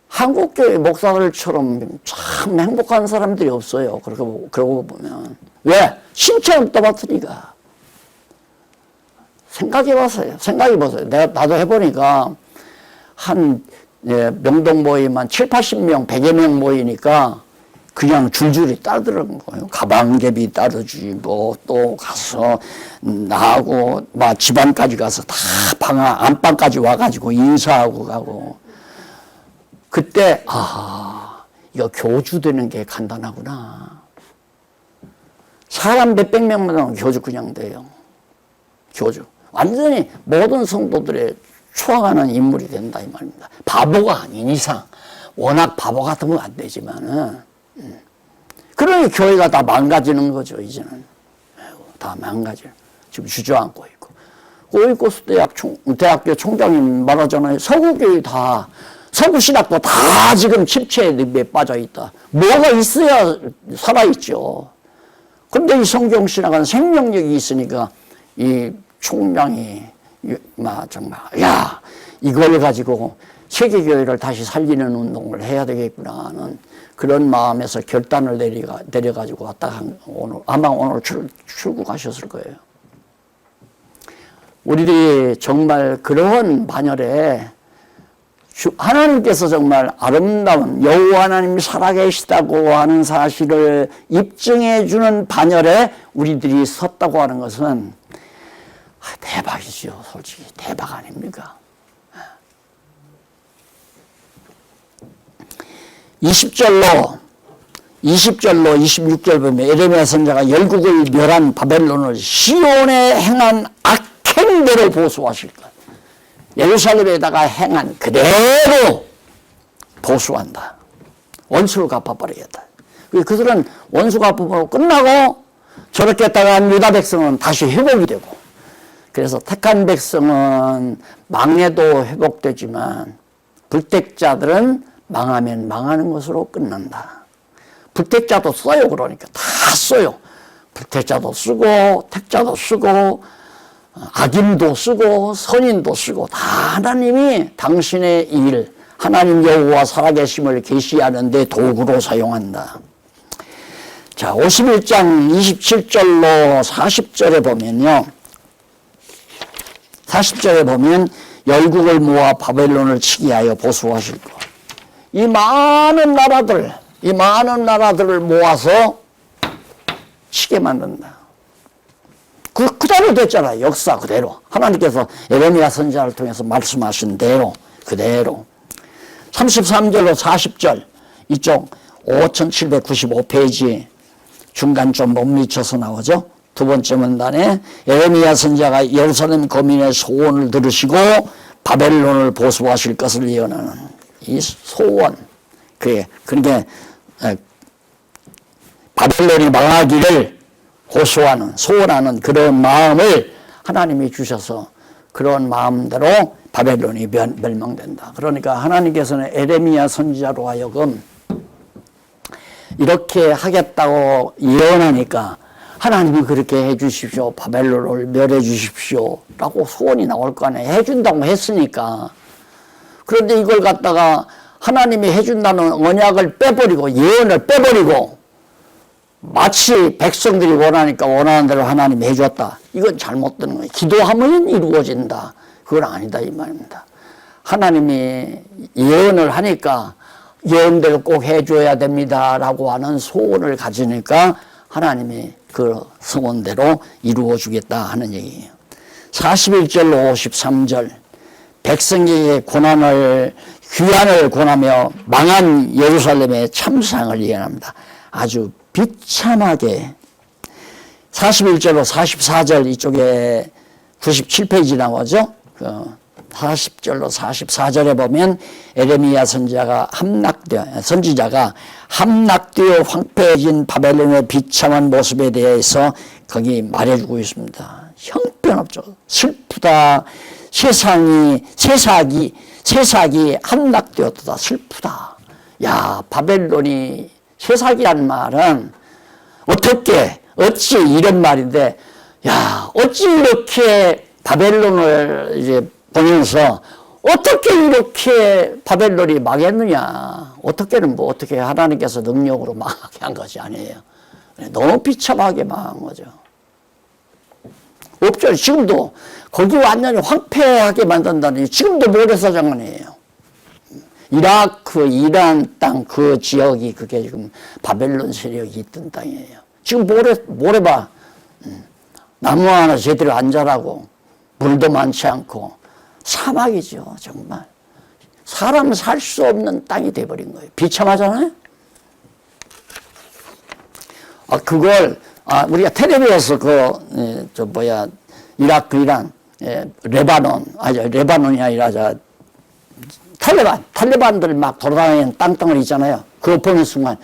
한국교회 목사들처럼 참 행복한 사람들이 없어요. 그러고 보면. 왜? 신처럼 떠받으니까. 생각해보세요. 나도 해보니까 명동 모임만 7, 80명, 100여 명 모이니까 그냥 줄줄이 따르는 거예요. 가방개비 따르지, 또 가서 나하고 집안까지 가서 다 안방까지 와가지고 인사하고 가고. 그때 이거 교주되는 게 간단하구나. 사람 몇백 명만 하면 교주 그냥 돼요. 교주. 완전히 모든 성도들의 추앙하는 인물이 된다 이 말입니다. 바보가 아닌 이상. 워낙 바보 같으면 안 되지만은. 그러니 교회가 다 망가지는 거죠, 이제는. 다 망가져. 지금 주저앉고 있고. 오이코스 대학교 총장님 말하잖아요. 서구교회 다, 서구신학도 다 지금 침체의 늪에 빠져 있다. 뭐가 있어야 살아있죠. 근데 이 성경신학은 생명력이 있으니까 이 총장이 정말 이걸 가지고 세계교회를 다시 살리는 운동을 해야 되겠구나 하는 그런 마음에서 결단을 내려가지고 왔다 아마 오늘 출국하셨을 거예요. 우리들이 정말 그런 반열에 하나님께서 정말 아름다운 여호와 하나님이 살아계시다고 하는 사실을 입증해 주는 반열에 우리들이 섰다고 하는 것은 대박이죠. 솔직히 대박 아닙니까? 20절로 26절 보면 에레미야 선지자가 열국을 멸한 바벨론을 시온에 행한 악행대로 보수하실 것. 예루살렘에다가 행한 그대로 보수한다. 원수를 갚아버리겠다. 그들은 원수 갚아버리고 끝나고 저렇게 했다가 유다 백성은 다시 회복이 되고, 그래서 택한 백성은 망해도 회복되지만 불택자들은 망하면 망하는 것으로 끝난다. 불택자도 써요. 그러니까 다 써요. 불택자도 쓰고 택자도 쓰고 악인도 쓰고 선인도 쓰고 다 하나님이 당신의 일, 하나님 여호와 살아계심을 계시하는 데 도구로 사용한다. 자, 51장 27절로 40절에 보면요. 40절에 보면 열국을 모아 바벨론을 치게 하여 보수하실 것. 이 많은 나라들을 모아서 치게 만든다. 그대로 됐잖아요. 역사 그대로. 하나님께서 예레미야 선지자를 통해서 말씀하신 대로 그대로. 33절로 40절 이쪽 5795페이지 중간 좀 못 미쳐서 나오죠. 두 번째 문단에 예레미야 선지자가 예루살렘 거민의 소원을 들으시고 바벨론을 보수하실 것을 예언하는 이 소원. 그러니까 바벨론이 망하기를 호소하는 소원하는 그런 마음을 하나님이 주셔서 그런 마음대로 바벨론이 멸망된다. 그러니까 하나님께서는 예레미야 선지자로 하여금 이렇게 하겠다고 예언하니까 하나님이 그렇게 해 주십시오. 바벨론을 멸해 주십시오. 라고 소원이 나올 거 아니에요. 해준다고 했으니까. 그런데 이걸 갖다가 하나님이 해준다는 언약을 빼버리고 예언을 빼버리고 마치 백성들이 원하니까 원하는 대로 하나님이 해줬다. 이건 잘못된 거예요. 기도하면 이루어진다. 그건 아니다 이 말입니다. 하나님이 예언을 하니까 예언대로 꼭 해줘야 됩니다 라고 하는 소원을 가지니까 하나님이 그 소원대로 이루어 주겠다 하는 얘기예요. 41절로 53절 백성에게 귀환을 권하며 망한 예루살렘의 참상을 예언합니다. 아주 비참하게 41절로 44절 이쪽에 97페이지 나오죠. 40절로 44절에 보면 예레미야 선지자가 함락되어 황폐해진 바벨론의 비참한 모습에 대해서 거기 말해주고 있습니다. 형편없죠. 슬프다. 세상이 함락되었다. 슬프다. 야, 바벨론이 세상이란 말은 어찌 이런 말인데, 야, 어찌 이렇게 바벨론을 이제 보면서 어떻게 이렇게 바벨론이 망했느냐. 어떻게 하나님께서 능력으로 망하게 한 것이 아니에요. 너무 비참하게 망한 거죠. 없죠. 지금도 거기 완전히 황폐하게 만든다니 지금도 모래사장이에요. 이라크, 이란 땅 그 지역이 그게 지금 바벨론 세력이 있던 땅이에요. 지금 모래 봐. 나무 하나 제대로 안 자라고 물도 많지 않고 사막이죠. 정말. 사람 살 수 없는 땅이 돼버린 거예요. 비참하잖아요. 우리가 텔레비에서 이라크, 이란, 레바논이 아니라 탈레반들 막 돌아다니는 땅덩어리 있잖아요. 그거 보는 순간,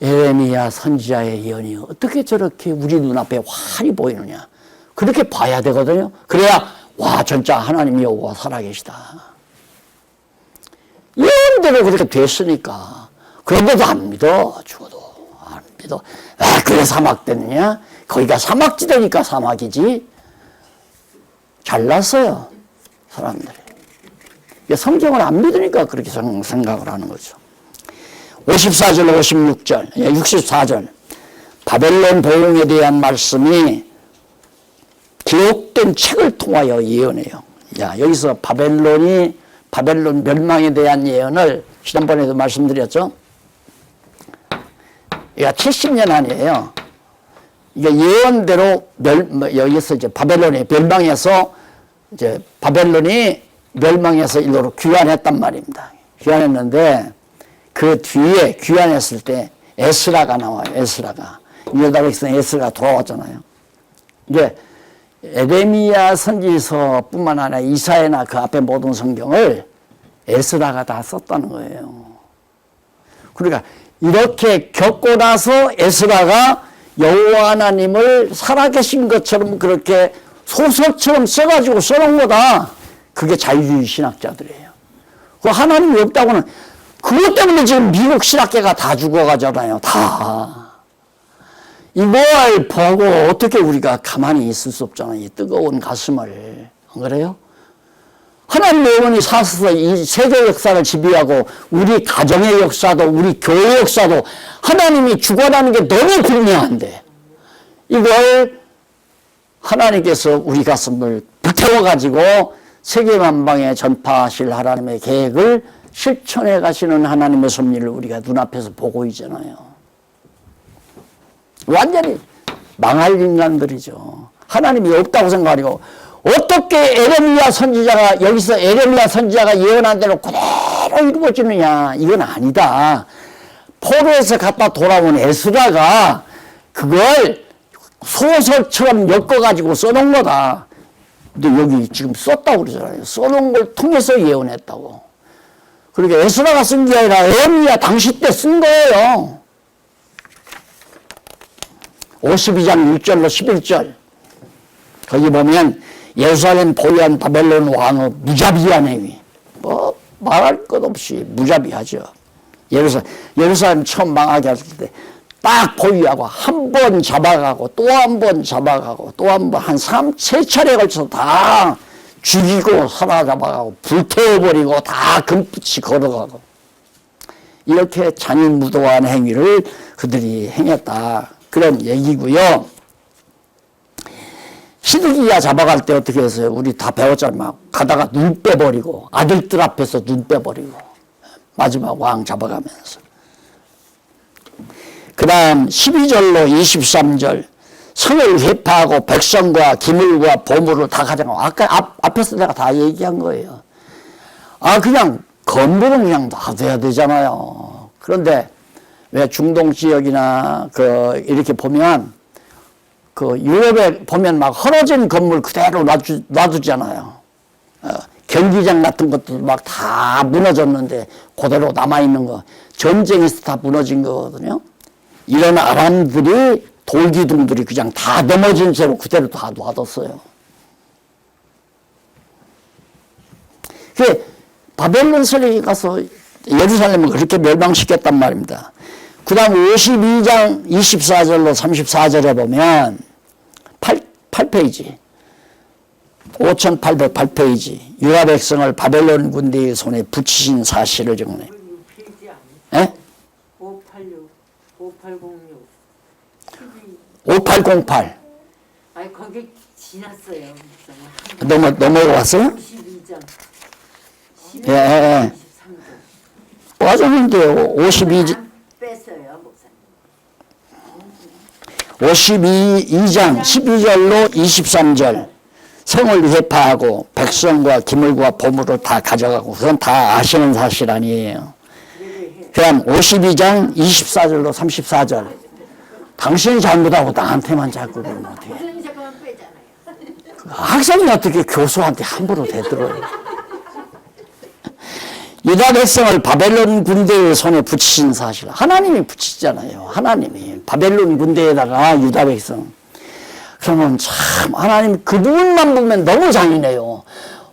예레미야 선지자의 예언이 어떻게 저렇게 우리 눈앞에 환히 보이느냐. 그렇게 봐야 되거든요. 그래야, 진짜 하나님 여호와 살아계시다. 예언대로 그렇게 됐으니까. 그런데도 안 믿어. 죽어도 안 믿어. 그래 사막 됐느냐? 거기가 사막지대니까 사막이지. 잘났어요. 사람들이. 성경을 안 믿으니까 그렇게 생각을 하는 거죠. 54절, 56절, 64절. 바벨론 보응에 대한 말씀이 기록된 책을 통하여 예언해요. 여기서 바벨론 멸망에 대한 예언을 지난번에도 말씀드렸죠. 이게 70년 아니에요. 이게 예언대로 여기서 이제 바벨론이 멸망해서 이제 바벨론이 멸망해서 일로로 귀환했단 말입니다. 귀환했는데 그 뒤에 귀환했을 때 에스라가 나와요. 에스라가. 유다 백성 에스라가 돌아왔잖아요. 이제 예레미야 선지서뿐만 아니라 이사야나 그 앞에 모든 성경을 에스라가 다 썼다는 거예요. 그러니까 이렇게 겪고 나서 에스라가 여호와 하나님을 살아계신 것처럼 그렇게 소설처럼 써가지고 써놓은 거다. 그게 자유주의 신학자들이에요. 그 하나님이 없다고는 그것 때문에 지금 미국 신학계가 다 죽어가잖아요. 다. 이걸 보고 어떻게 우리가 가만히 있을 수 없잖아요. 이 뜨거운 가슴을. 안 그래요? 하나님의 영혼이 사셔서 이 세계 역사를 지배하고 우리 가정의 역사도 우리 교회 역사도 하나님이 주관하는 게 너무 분명한데 이걸 하나님께서 우리 가슴을 불태워가지고 세계만방에 전파하실 하나님의 계획을 실천해 가시는 하나님의 섭리를 우리가 눈앞에서 보고 있잖아요. 완전히 망할 인간들이죠. 하나님이 없다고 생각하고 어떻게 에레미야 선지자가 여기서 에레미야 선지자가 예언한 대로 그대로 이루어지느냐. 이건 아니다. 포로에서 갔다 돌아온 에스라가 그걸 소설처럼 엮어가지고 써놓은 거다. 근데 여기 지금 썼다고 그러잖아요. 써놓은 걸 통해서 예언했다고. 그러니까 에스라가 쓴 게 아니라 에레미야 당시 때 쓴 거예요. 52장 6절로 11절. 거기 보면 예루살렘 보유한 바벨론 왕의 무자비한 행위. 뭐 말할 것 없이 무자비하죠. 예루살렘 처음 망하게 했을 때 딱 보유하고 한 번 잡아가고 또 한 번 잡아가고 또 한 번 세 차례에 걸쳐서 다 죽이고 사로잡아가고 불태워버리고 다 금빛이 걸어가고 이렇게 잔인무도한 행위를 그들이 행했다. 그런 얘기고요. 시드기야 잡아갈 때 어떻게 했어요? 우리 다 배웠잖아요. 막 가다가 눈 빼버리고 아들들 앞에서 눈 빼버리고 마지막 왕 잡아가면서. 그 다음 12절로 23절 성을 회파하고 백성과 기물과 보물을 다 가져가고 아까 앞에서 내가 다 얘기한 거예요. 그냥 건물은 그냥 놔둬야 되잖아요. 그런데 왜 중동 지역이나 이렇게 보면 유럽에 보면 막 헐어진 건물 그대로 놔두잖아요. 경기장 같은 것도 막 다 무너졌는데 그대로 남아있는 거. 전쟁에서 다 무너진 거거든요. 이런 아람들이 돌기둥들이 그냥 다 넘어진 채로 그대로 다 놔뒀어요. 바벨론 세력이 가서 예루살렘을 그렇게 멸망시켰단 말입니다. 그 다음 52장 24절로 34절에 보면 8페이지 5808페이지 유다 백성을 바벨론 군대의 손에 붙이신 사실을 증언해요. 5808 아니 거기 지났어요. 넘어갔어요? 52장. 예. 빠졌는데요. 뺐어요, 목사님. 52장 12절로 23절 성을 회파하고 백성과 기물과 보물을 다 가져가고 그건 다 아시는 사실 아니에요. 그다음 52장 24절로 34절 당신이 잘못하고 나한테만 자꾸 그러면 어떻게 해? 학생이 어떻게 교수한테 함부로 대들어요. 유다 백성을 바벨론 군대의 손에 붙이신 사실 하나님이 붙이잖아요. 하나님이 바벨론 군대에다가 유다 백성. 그러면 참 하나님 그 부분만 보면 너무 잔인해요.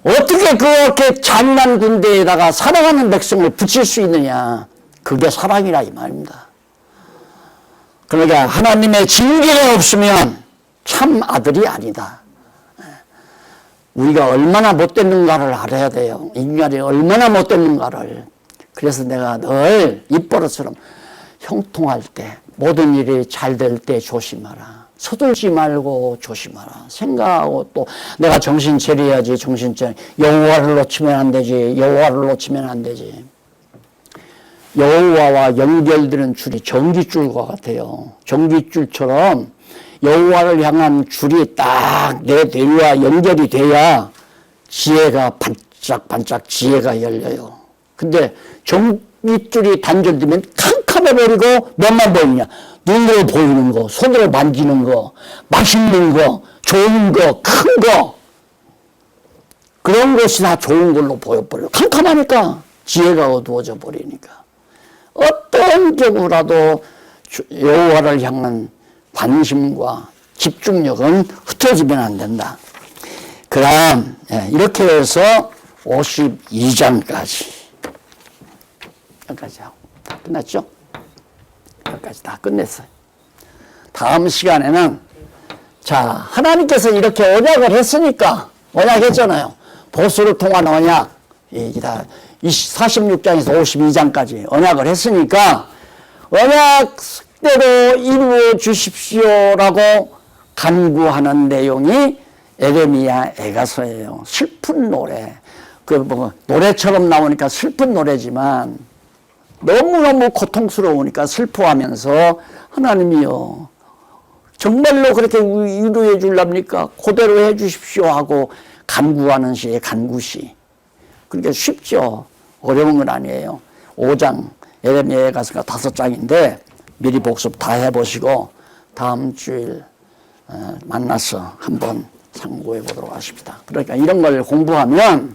어떻게 그렇게 잔인한 군대에다가 사랑하는 백성을 붙일 수 있느냐. 그게 사랑이라 이 말입니다. 그러니까 하나님의 징계가 없으면 참 아들이 아니다. 우리가 얼마나 못됐는가를 알아야 돼요. 인간이 얼마나 못됐는가를. 그래서 내가 늘 입버릇처럼 형통할 때 모든 일이 잘 될 때 조심하라. 서둘지 말고 조심하라. 생각하고 또 내가 정신 차려야지. 정신 차려. 여호와를 놓치면 안 되지. 여호와를 놓치면 안 되지. 여호와와 연결되는 줄이 전깃줄과 같아요. 전깃줄처럼 여호와를 향한 줄이 딱 내 뇌와 연결이 돼야 지혜가 반짝반짝 지혜가 열려요. 근데 전깃줄이 단절되면 캄캄해버리고 몇만 보이냐. 눈으로 보이는 거, 손으로 만지는 거, 맛있는 거, 좋은 거, 큰 거. 그런 것이 다 좋은 걸로 보여버려요. 캄캄하니까 지혜가 어두워져 버리니까. 어떤 경우라도 여호와를 향한 관심과 집중력은 흩어지면 안 된다. 그 다음 이렇게 해서 52장까지 여기까지 하고 다 끝났죠? 여기까지 다 끝냈어요. 다음 시간에는 자 하나님께서 이렇게 언약을 했으니까 언약했잖아요. 보수를 통한 언약 이게 다 46장에서 52장까지 언약을 했으니까 언약대로 이루어 주십시오라고 간구하는 내용이 에레미야 애가서예요. 슬픈 노래. 노래처럼 나오니까 슬픈 노래지만 너무너무 고통스러우니까 슬퍼하면서 하나님이요, 정말로 그렇게 위로해 줄랍니까? 그대로 해 주십시오 하고 간구하는 시에 간구시. 그러니까 쉽죠. 어려운 건 아니에요. 5장 에레미야에 가서가 5장인데 미리 복습 다 해보시고 다음 주일 만나서 한번 참고해 보도록 하십니다. 그러니까 이런 걸 공부하면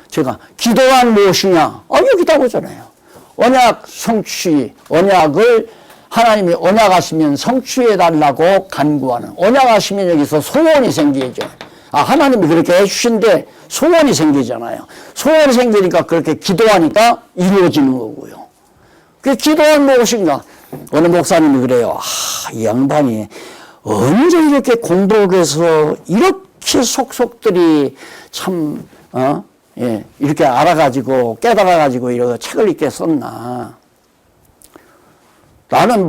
제가 기도한 무엇이냐? 여기 나오잖아요. 언약 성취, 언약을 하나님이 언약하시면 성취해달라고 간구하는, 언약하시면 여기서 소원이 생기죠. 하나님이 그렇게 해주신데 소원이 생기잖아요. 소원이 생기니까 그렇게 기도하니까 이루어지는 거고요. 그 기도한 무엇인가? 어느 목사님이 그래요. 이 양반이 언제 이렇게 공부를 해서 이렇게 속속들이 참, 이렇게 알아가지고 깨달아가지고 이렇게 책을 이렇게 썼나. 나는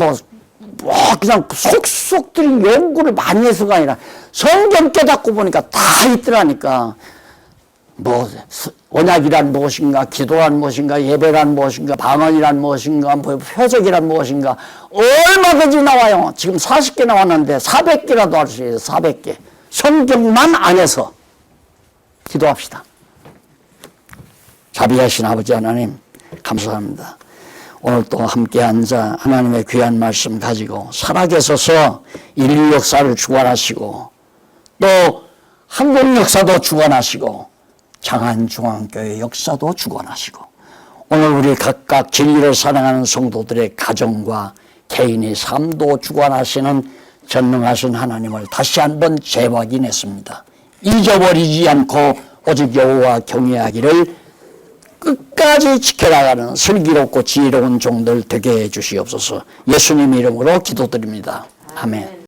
그냥 속속들이 연구를 많이 해서가 아니라 성경 깨닫고 보니까 다 있더라니까. 언약이란 무엇인가, 기도란 무엇인가, 예배란 무엇인가, 방언이란 무엇인가, 표적이란 무엇인가, 얼마든지 나와요. 지금 40개 나왔는데 400개라도 할 수 있어요. 400개. 성경만 안에서 기도합시다. 자비하신 아버지 하나님, 감사합니다. 오늘 또 함께 앉아 하나님의 귀한 말씀 가지고 살아계셔서 인류 역사를 주관하시고 또 한국 역사도 주관하시고 장안중앙교회 역사도 주관하시고 오늘 우리 각각 진리를 사랑하는 성도들의 가정과 개인의 삶도 주관하시는 전능하신 하나님을 다시 한번 재확인했습니다. 잊어버리지 않고 오직 여호와 경외하기를 끝까지 지켜나가는 슬기롭고 지혜로운 종들 되게 해 주시옵소서. 예수님 이름으로 기도드립니다. 아멘.